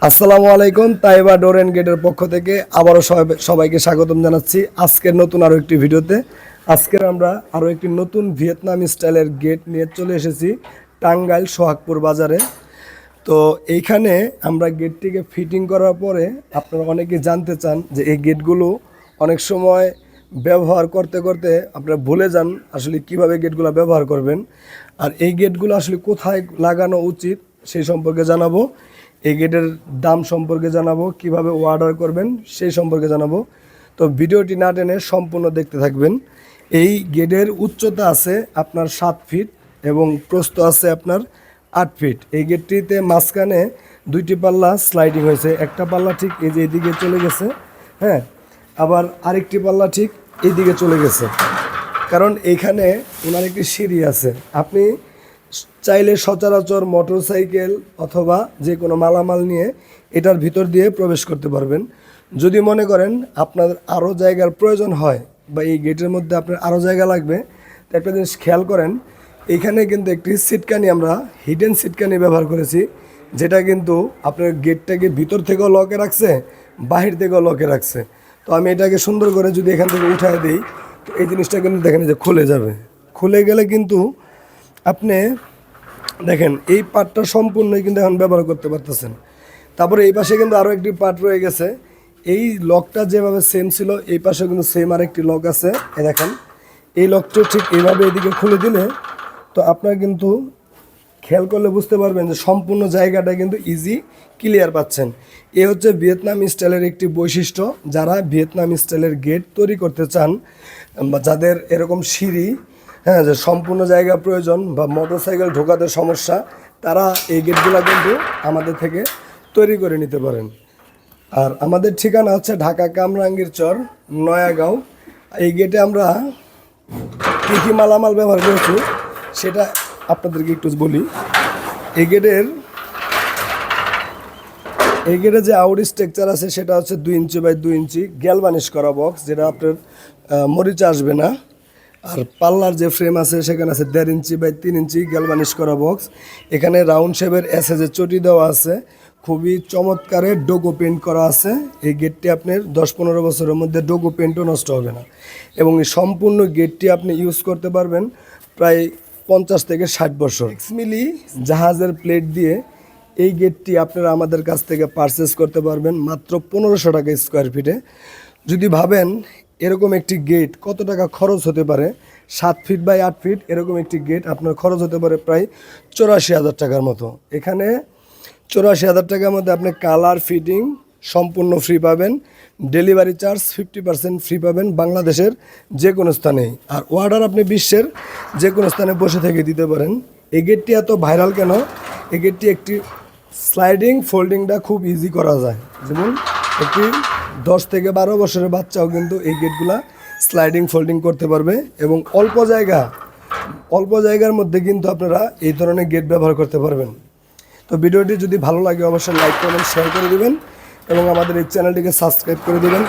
আসসালামু আলাইকুম। তাইবা ডোর এন্ড গেটের পক্ষ থেকে আবারও সবাইকে স্বাগতম জানাচ্ছি আজকের নতুন আরও একটি ভিডিওতে। আজকের আমরা আরও একটি নতুন ভিয়েতনাম স্টাইলের গেট নিয়ে চলে এসেছি টাঙ্গাইল সোহাগপুর বাজারে। তো এইখানে আমরা গেটটিকে ফিটিং করার পরে আপনারা অনেকে জানতে চান যে এই গেটগুলো অনেক সময় ব্যবহার করতে করতে আপনারা ভুলে যান আসলে কিভাবে গেটগুলো ব্যবহার করবেন, আর এই গেটগুলো আসলে কোথায় লাগানো উচিত সেই সম্পর্কে জানাবো। এই গেটের দাম সম্পর্কে জানাবো, কিভাবে অর্ডার করবেন সেই সম্পর্কে জানাবো। তো ভিডিওটি না টেনে সম্পূর্ণ দেখতে থাকবেন। এই গেটের উচ্চতা আছে আপনার 7 ফিট এবং প্রস্থ আছে আপনার 8 ফিট। এই গেটটিতে মাঝখানে 2টি পাল্লা স্লাইডিং হয়েছে, একটা পাল্লা ঠিক এই যে এদিকে চলে গেছে, হ্যাঁ, আবার আরেকটি পাল্লা ঠিক এইদিকে চলে গেছে, কারণ এইখানে ওনার একটি সিঁড়ি আছে। আপনি চাইলে সচরাচর মোটরসাইকেল অথবা যে কোনো মালামাল নিয়ে এটার ভিতর দিয়ে প্রবেশ করতে পারবেন। যদি মনে করেন আপনার আরও জায়গার প্রয়োজন হয় বা এই গেটের মধ্যে আপনার আরও জায়গা লাগবে, তো একটা জিনিস খেয়াল করেন, এইখানে কিন্তু একটি সিটকানি আমরা হিডেন সিটকানি ব্যবহার করেছি, যেটা কিন্তু আপনার গেটটাকে ভিতর থেকেও লকে রাখছে, বাহির থেকেও লকে রাখছে। তো আমি এটাকে সুন্দর করে যদি এখান থেকে উঠায় দিই, তো এই জিনিসটা কিন্তু দেখেন যে খুলে যাবে। খুলে গেলে কিন্তু আপনি দেখেন এই পার্টটা সম্পূর্ণই কিন্তু এখন ব্যবহার করতে পারতেছেন। তারপরে এই পাশে কিন্তু আরও একটি পার্ট রয়ে গেছে। এই লকটা যেভাবে সেম ছিল এই পাশে কিন্তু সেম আরেকটি লক আছে। এই দেখেন এই লকটা ঠিক এইভাবে এদিকে খুলে দিলে তো আপনার কিন্তু খেয়াল করলে বুঝতে পারবেন যে সম্পূর্ণ জায়গাটা কিন্তু ইজি ক্লিয়ার পাচ্ছেন। এ হচ্ছে ভিয়েতনাম স্টাইলের একটি বৈশিষ্ট্য। যারা ভিয়েতনাম স্টাইলের গেট তৈরি করতে চান বা যাদের এরকম সিঁড়ি, হ্যাঁ, যে সম্পূর্ণ জায়গা প্রয়োজন বা মোটরসাইকেল ঢোকাতে সমস্যা, তারা এই গেটগুলো কিন্তু আমাদের থেকে তৈরি করে নিতে পারেন। আর আমাদের ঠিকানা হচ্ছে ঢাকা কামরাঙ্গীর চর, নয়াগাঁও। এই গেটে আমরা কী কী মালামাল ব্যবহার করেছি সেটা আপনাদেরকে একটু বলি। এই গেটে যে আউট স্ট্রাকচার আছে সেটা হচ্ছে 2 ইঞ্চি বাই 2 ইঞ্চি গ্যালভানিশ করা বক্স, যেটা আপনার মরিচা আসবে না। আর পাল্লার যে ফ্রেম আছে সেখানে আছে 1.5 ইঞ্চি বাই 3 ইঞ্চি গ্যালভানিশ করা বক্স। এখানে রাউন্ড শেপের এসএজের চটি দেওয়া আছে, খুবই চমৎকারের ডোগো পেন্ট করা আছে। এই গেটটি আপনার 10-15 বছরের মধ্যে ডোগো পেন্টও নষ্ট হবে না, এবং এই সম্পূর্ণ গেটটি আপনি ইউজ করতে পারবেন প্রায় 50 থেকে 60 বছর। 6 মিলি জাহাজের প্লেট দিয়ে এই গেটটি আপনারা আমাদের কাছ থেকে পারচেস করতে পারবেন মাত্র 1500 টাকা স্কোয়ার ফিটে। যদি ভাবেন এরকম একটি গেট কত টাকা খরচ হতে পারে, 7 ফিট বাই 8 ফিট এরকম একটি গেট আপনার খরচ হতে পারে প্রায় 84,000 টাকার মতো। এখানে 84,000 টাকার মধ্যে আপনি কালার ফিটিং সম্পূর্ণ ফ্রি পাবেন, ডেলিভারি চার্জ 50% ফ্রি পাবেন বাংলাদেশের যে কোনো স্থানেই। আর অর্ডার আপনি বিশ্বের যে কোনো স্থানে বসে থেকে দিতে পারেন। এই গেটটি এত ভাইরাল কেন? এই গেটটি একটি স্লাইডিং ফোল্ডিংটা খুব ইজি করা যায়। যেমন একটি 10 থেকে 12 বছরের বাচ্চাও কিন্তু এই গেটগুলা স্লাইডিং ফোল্ডিং করতে পারবে, এবং অল্প জায়গার মধ্যে কিন্তু আপনারা এই ধরনের গেট ব্যবহার করতে পারবেন। তো ভিডিওটি যদি ভালো লাগে অবশ্যই লাইক করবেন, শেয়ার করে দেবেন এবং আমাদের এই চ্যানেলটিকে সাবস্ক্রাইব করে দেবেন।